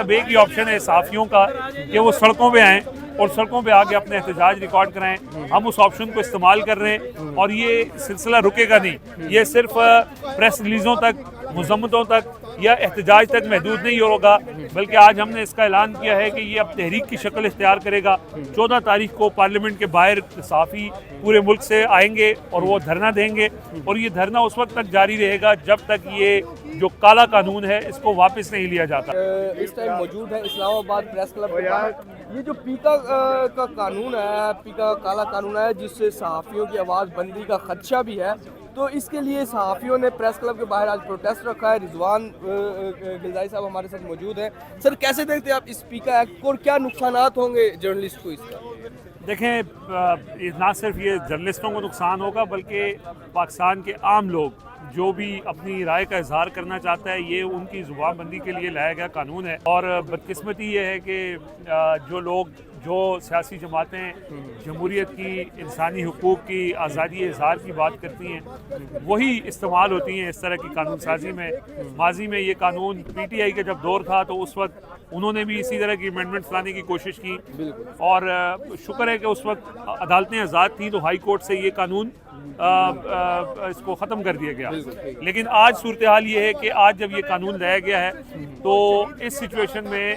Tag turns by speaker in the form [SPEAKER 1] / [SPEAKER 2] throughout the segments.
[SPEAKER 1] अब एक ही ऑप्शन है सहाफ़ियों का कि वो सड़कों पे आएँ और सड़कों पे आके अपने एहतजाज रिकॉर्ड कराएं। हम उस ऑप्शन को इस्तेमाल कर रहे हैं और ये सिलसिला रुकेगा नहीं। ये सिर्फ प्रेस रिलीज़ों तक, मज़म्मतों तक या एहतजाज तक महदूद नहीं होगा, बल्कि आज हमने इसका ऐलान किया है कि ये अब तहरीक की शक्ल इख्तियार करेगा। 14 तारीख को पार्लियामेंट के बाहर सहाफ़ी पूरे मुल्क से आएंगे और वो धरना देंगे, और ये धरना उस वक्त तक जारी रहेगा जब तक ये जो काला कानून है इसको वापस नहीं लिया जाता।
[SPEAKER 2] इस टाइम मौजूद है इस्लामाबाद प्रेस क्लब के बाहर। ये जो पीका का कानून है, पीका का काला कानून है, जिससे सहाफ़ियों की आवाज़ बंदी का खदशा भी है, तो इसके लिए सहाफ़ियों ने प्रेस क्लब के बाहर आज प्रोटेस्ट रखा है। रिजवान गिलज़ाई साहब हमारे साथ मौजूद हैं। सर, कैसे देखते हैं आप इस पीका एक्ट को और क्या नुकसानात होंगे जर्नलिस्ट को इसका?
[SPEAKER 1] देखें, ना सिर्फ ये जर्नलिस्टों को नुकसान होगा, बल्कि पाकिस्तान के आम लोग जो भी अपनी राय का इजहार करना चाहता है, ये उनकी ज़ुबानबंदी के लिए लाया गया कानून है। और बदकिस्मती ये है कि जो सियासी जमातें जमहूरियत की, इंसानी हुकूक की, आज़ादी इजहार की बात करती हैं, वही इस्तेमाल होती हैं इस तरह की कानून साजी में। माजी में ये कानून PTI का जब दौर था तो उस वक्त उन्होंने भी इसी तरह की अमेंडमेंट्स लाने की कोशिश की, और शुक्र है कि उस वक्त अदालतें आज़ाद थीं तो हाई कोर्ट से ये कानून इसको ख़त्म कर दिया गया। लेकिन आज सूरत हाल ये है कि आज जब ये कानून लाया गया है तो इस सिचुएशन में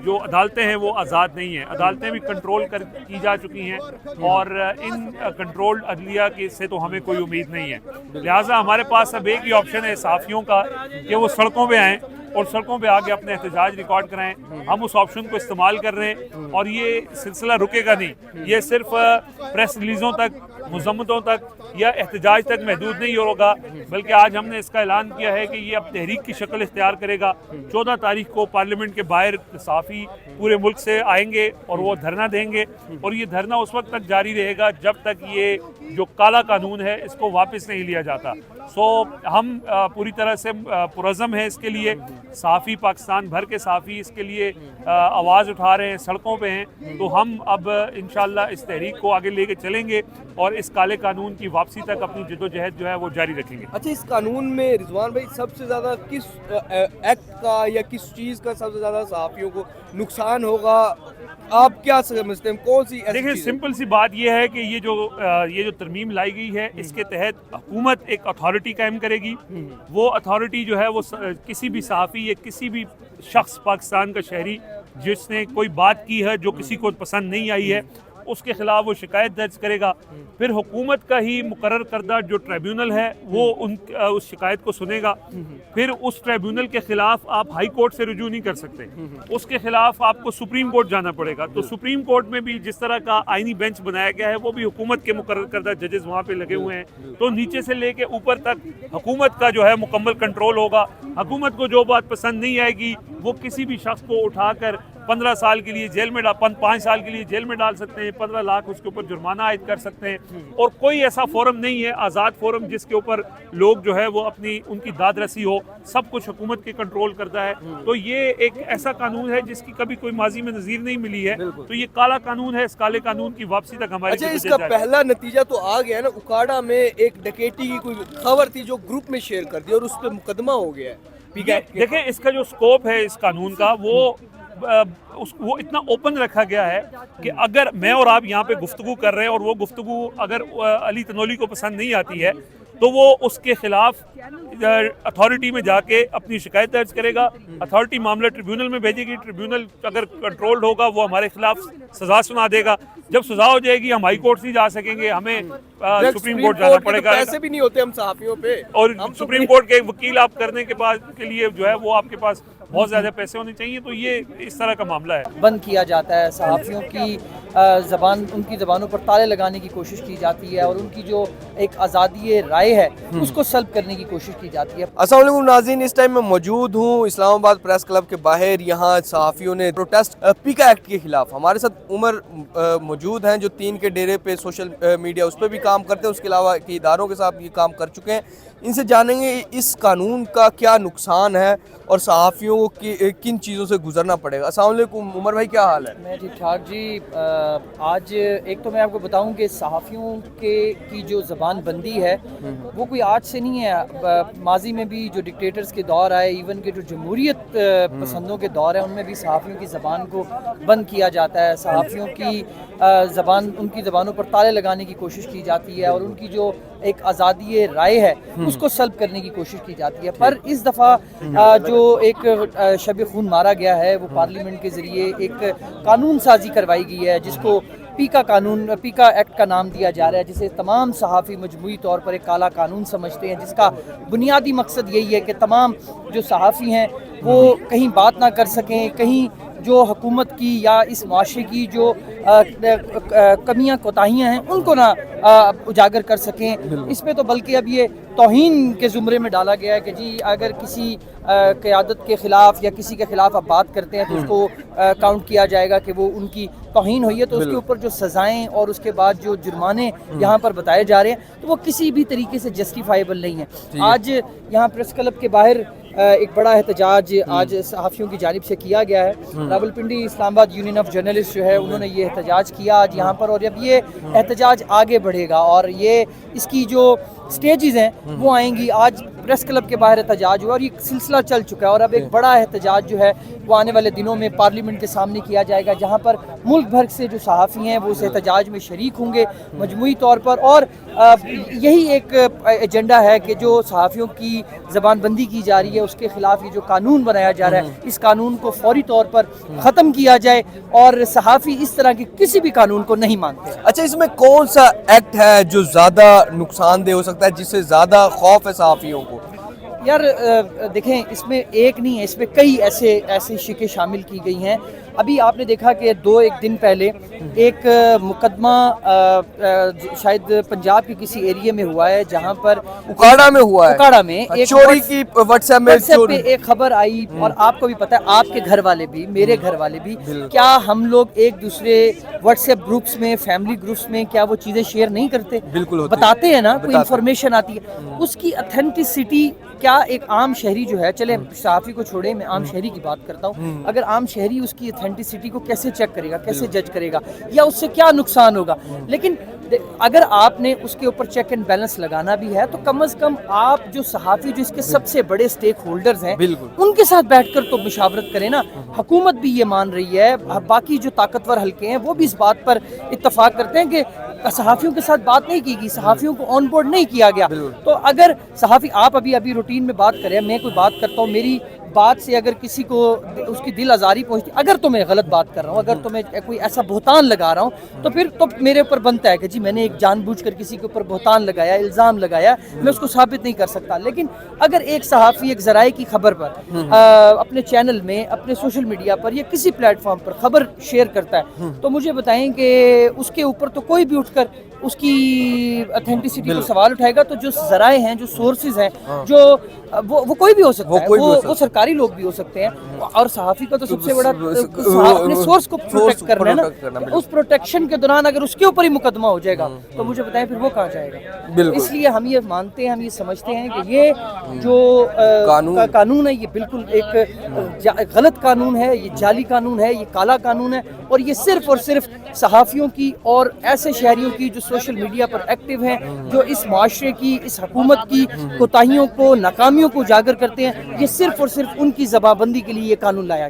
[SPEAKER 1] जो अदालतें हैं वो आज़ाद नहीं हैं। अदालतें भी कंट्रोल की जा चुकी हैं, और इन कंट्रोल अदलिया के से तो हमें कोई उम्मीद नहीं है। लिहाजा हमारे पास अब एक ही ऑप्शन है सहाफ़ियों का कि वो सड़कों पे आएँ और सड़कों पे आके अपने एहतजाज रिकॉर्ड कराएं। हम उस ऑप्शन को इस्तेमाल कर रहे हैं और ये सिलसिला रुकेगा नहीं। ये सिर्फ प्रेस रिलीज़ों तक, मज़म्मतों तक या एहतजाज तक महदूद नहीं होगा, बल्कि आज हमने इसका ऐलान किया है कि ये अब तहरीक की शक्ल इख्तियार करेगा। 14 तारीख को पार्लियामेंट के बाहर सहाफ़ी पूरे मुल्क से आएंगे और वो धरना देंगे, और ये धरना उस वक्त तक जारी रहेगा जब तक ये जो काला कानून है इसको वापस नहीं लिया जाता। हम पूरी तरह से पुरज़म हैं इसके लिए। सहाफ़ी पाकिस्तान भर के सहाफ़ी इसके लिए आवाज़ उठा रहे हैं, सड़कों पे हैं। तो हम अब इंशाअल्लाह इस तहरीक को आगे लेके चलेंगे और इस काले कानून की वापसी तक अपनी जद्दोजहद जो है वो जारी रखेंगे।
[SPEAKER 2] अच्छा, इस कानून में रिजवान भाई सबसे ज़्यादा किस एक्ट का या किस चीज़ का सबसे ज़्यादा सहाफ़ियों को नुकसान होगा, आप क्या समझते हैं? कौन सी?
[SPEAKER 1] देखिए, सिंपल सी बात यह है कि ये जो तरमीम लाई गई है, इसके तहत हुकूमत एक अथॉरिटी कायम करेगी। वो अथॉरिटी जो है वो किसी भी सहाफ़ी या किसी भी शख्स, पाकिस्तान का शहरी जिसने कोई बात की है जो किसी को पसंद नहीं आई है, उसके खिलाफ वो शिकायत दर्ज करेगा। फिर हुकूमत का ही मुकर्रर करदा जो ट्रिब्यूनल है वो उस शिकायत को सुनेगा। फिर उस ट्रिब्यूनल के खिलाफ आप हाई कोर्ट से रुजू नहीं कर सकते, उसके खिलाफ आपको सुप्रीम कोर्ट जाना पड़ेगा। तो सुप्रीम कोर्ट में भी जिस तरह का आईनी बेंच बनाया गया है, वो भी हुकूमत के मुकर्रर करदा जजेस वहाँ पे लगे हुए हैं। तो नीचे से लेके ऊपर तक हुकूमत का जो है मुकम्मल कंट्रोल होगा। हुकूमत को जो बात पसंद नहीं आएगी वो किसी भी शख्स को उठाकर 15 साल के लिए जेल में 5 साल के लिए जेल में डाल सकते हैं, 15 लाख उसके ऊपर जुर्माना आयद कर सकते हैं। और कोई ऐसा फोरम नहीं है, आज़ाद फोरम, जिसके ऊपर लोग जो है वो उनकी दाद रसी हो। सब कुछ हुकूमत के कंट्रोल करता है। तो ये एक ऐसा कानून है जिसकी कभी कोई माजी में नज़ीर नहीं मिली है। तो ये काला कानून है, इस काले कानून की वापसी तक हमारी।
[SPEAKER 2] अच्छा, इसका पहला नतीजा तो आ गया ना। उकाड़ा में एक डकैती की कोई खबर थी जो ग्रुप में शेयर कर दी और उस पर मुकदमा हो गया है।
[SPEAKER 1] देखें, इसका जो स्कोप है इस कानून का वो इतना ओपन रखा गया है कि अगर मैं और आप यहाँ पे गुफ्तगू कर रहे हैं और वो गुफ्तगू अगर अली तनोली को पसंद नहीं आती है तो वो उसके खिलाफ अथॉरिटी में जाके अपनी शिकायत दर्ज करेगा। अथॉरिटी मामला ट्रिब्यूनल में भेजेगी। ट्रिब्यूनल अगर कंट्रोल्ड होगा वो हमारे खिलाफ सजा सुना देगा। जब सजा हो जाएगी हम हाई कोर्ट नहीं जा सकेंगे, हमें सुप्रीम कोर्ट जाना पड़ेगा।
[SPEAKER 2] पैसे भी नहीं होते हम सहाफ़ियों पे,
[SPEAKER 1] और सुप्रीम कोर्ट के वकील आप करने के बाद के लिए जो है वो आपके पास बहुत ज़्यादा पैसे होने चाहिए। तो ये इस तरह का मामला है।
[SPEAKER 3] बंद किया जाता है, सहाफ़ियों की उनकी ज़बानों पर ताले लगाने की कोशिश की जाती है और उनकी जो एक आज़ादी राय है उसको सल्ब करने की कोशिश की जाती है।
[SPEAKER 2] अस्सलाम वालेकुम नाज़रीन, इस टाइम मैं मौजूद हूँ इस्लामाबाद प्रेस क्लब के बाहर। यहाँ सहाफ़ियों ने प्रोटेस्ट पीका एक्ट के खिलाफ। हमारे साथ उमर मौजूद हैं जो 3 के डेरे पे सोशल मीडिया उस पर भी काम करते हैं, उसके अलावा के इदारों के साथ ये काम कर चुके हैं। ان سے جانیں گے اس قانون کا کیا نقصان ہے اور صحافیوں کو کن چیزوں سے گزرنا پڑے گا۔ السلام علیکم عمر بھائی، کیا حال ہے؟
[SPEAKER 3] میں ٹھیک ٹھاک جی۔ آج ایک تو میں آپ کو بتاؤں کہ صحافیوں کی جو زبان بندی ہے وہ کوئی آج سے نہیں ہے۔ ماضی میں بھی جو ڈکٹیٹرز کے دور آئے، ایون کہ جو جمہوریت پسندوں کے دور ہیں، ان میں بھی صحافیوں کی زبان کو بند کیا جاتا ہے، صحافیوں کی زبان، ان کی زبانوں پر تالے لگانے کی کوشش کی جاتی ہے، اور ان کی جو ایک آزادی رائے ہے اس کو سلب کرنے کی کوشش کی جاتی ہے۔ پر اس دفعہ جو ایک شب خون مارا گیا ہے، وہ پارلیمنٹ کے ذریعے ایک قانون سازی کروائی گئی ہے جس کو پیکا ایکٹ کا نام دیا جا رہا ہے، جسے تمام صحافی مجموعی طور پر ایک کالا قانون سمجھتے ہیں، جس کا بنیادی مقصد یہی ہے کہ تمام جو صحافی ہیں وہ کہیں بات نہ کر سکیں، کہیں جو حکومت کی یا اس معاشرے کی جو کمیاں کوتاہیاں ہیں ان کو نہ اجاگر کر سکیں۔ اس میں تو بلکہ اب یہ توہین کے زمرے میں ڈالا گیا ہے کہ جی اگر کسی قیادت کے خلاف یا کسی کے خلاف آپ بات کرتے ہیں تو اس کو کاؤنٹ کیا جائے گا کہ وہ ان کی توہین ہوئی ہے، تو اس کے اوپر جو سزائیں اور اس کے بعد جو جرمانے یہاں پر بتائے جا رہے ہیں تو وہ کسی بھی طریقے سے جسٹیفائیبل نہیں ہے۔ آج یہاں پریس کلب کے باہر ایک بڑا احتجاج آج صحافیوں کی جانب سے کیا گیا ہے۔ راولپنڈی اسلام آباد یونین آف جرنلسٹ جو ہے انہوں نے یہ احتجاج کیا آج یہاں پر، اور اب یہ احتجاج آگے بڑھے گا اور یہ اس کی جو سٹیجز ہیں وہ آئیں گی۔ آج پریس کلب کے باہر احتجاج ہوا اور یہ سلسلہ چل چکا ہے، اور اب ایک بڑا احتجاج جو ہے وہ آنے والے دنوں میں پارلیمنٹ کے سامنے کیا جائے گا، جہاں پر ملک بھر سے جو صحافی ہیں وہ اس احتجاج میں شریک ہوں گے مجموعی طور پر۔ اور یہی ایک ایجنڈا ہے کہ جو صحافیوں کی زبان بندی کی جا رہی ہے اس کے خلاف یہ جو قانون بنایا جا رہا ہے اس قانون کو فوری طور پر ختم کیا جائے، اور صحافی اس طرح کے کسی بھی قانون کو نہیں مانتے۔
[SPEAKER 2] اچھا، اس میں کون سا ایکٹ ہے جو زیادہ نقصان دہ ہو سکتا ہے، جس سے زیادہ خوف ہے صحافیوں کو؟
[SPEAKER 3] یار دیکھیں، اس میں ایک نہیں ہے، اس میں کئی ایسے شکیں شامل کی گئی ہیں۔ ابھی آپ نے دیکھا کہ ایک دن پہلے ایک مقدمہ شاید پنجاب کے کسی ایریے میں ہوا ہے، جہاں پر
[SPEAKER 2] اکاڑا میں ہوا ہے،
[SPEAKER 3] اکاڑا میں ایک
[SPEAKER 2] چوری کی واٹس ایپ
[SPEAKER 3] پہ ایک خبر آئی، اور آپ کو بھی پتا ہے، آپ کے گھر والے بھی، میرے گھر والے بھی، کیا ہم لوگ ایک دوسرے واٹس ایپ گروپس میں، فیملی گروپس میں کیا وہ چیزیں شیئر نہیں کرتے؟
[SPEAKER 2] بالکل
[SPEAKER 3] بتاتے ہیں نا، کوئی انفارمیشن آتی ہے، اس کی اتھینٹسٹی کیا ایک عام شہری جو ہے، چلے صحافی کو چھوڑے، میں عام شہری کی بات کرتا ہوں، اگر عام شہری اس کی اتھینٹسٹی کو کیسے چیک کرے گا، کیسے جج کرے گا، یا اس سے کیا نقصان ہوگا؟ لیکن اگر آپ نے اس کے اوپر چیک اینڈ بیلنس لگانا بھی ہے تو کم از کم آپ جو صحافی جو اس کے سب سے بڑے سٹیک ہولڈرز ہیں ان کے ساتھ بیٹھ کر تو مشاورت کریں نا۔ حکومت بھی یہ مان رہی ہے، باقی جو طاقتور حلقے ہیں وہ بھی اس بات پر اتفاق کرتے ہیں کہ صحافیوں کے ساتھ بات نہیں کی گئی، صحافیوں کو آن بورڈ نہیں کیا گیا۔ تو اگر صحافی، آپ ابھی روٹین میں بات کریں، میں کوئی بات کرتا ہوں، میری بات سے اگر کسی کو اس کی دل آزاری پہنچتی، اگر تو میں غلط بات کر رہا ہوں، اگر تو میں کوئی ایسا بہتان لگا رہا ہوں، تو پھر تو میرے اوپر بنتا ہے کہ جی میں نے ایک جان بوجھ کر کسی کے اوپر بہتان لگایا، الزام لگایا، میں اس کو ثابت نہیں کر سکتا۔ لیکن اگر ایک صحافی ایک ذرائع کی خبر پر اپنے چینل میں، اپنے سوشل میڈیا پر یا کسی پلیٹ فارم پر خبر شیئر کرتا ہے، تو مجھے بتائیں کہ اس کے اوپر تو کوئی بھی اٹھ کر اس کی اتھینٹسٹی کو سوال اٹھائے گا۔ تو جو ذرائع ہیں، جو سورسز ہیں، جو وہ کوئی بھی ہو سکتا ہے، وہ سرکاری لوگ بھی ہو سکتے ہیں، اور صحافی کا تو سب سے بڑا اپنے سورس کو پروٹیکٹ کرنا ہے نا۔ اس پروٹیکشن کے دوران اگر اس کے اوپر ہی مقدمہ ہو جائے گا تو مجھے بتائیں پھر وہ کہاں جائے گا؟ اس لیے ہم یہ مانتے ہیں، ہم یہ سمجھتے ہیں کہ یہ جو قانون ہے یہ بالکل ایک غلط قانون ہے، یہ جعلی قانون ہے، یہ کالا قانون ہے، اور یہ صرف اور صرف صحافیوں کی اور ایسے شہریوں کی جو سوشل میڈیا پر ایکٹیو ہیں، جو اس معاشرے کی، اس حکومت کی کوتاہیوں کو، ناکامیوں کو اجاگر کرتے ہیں، یہ صرف اور صرف ان کی زبان بندی کے لیے یہ قانون لایا گیا۔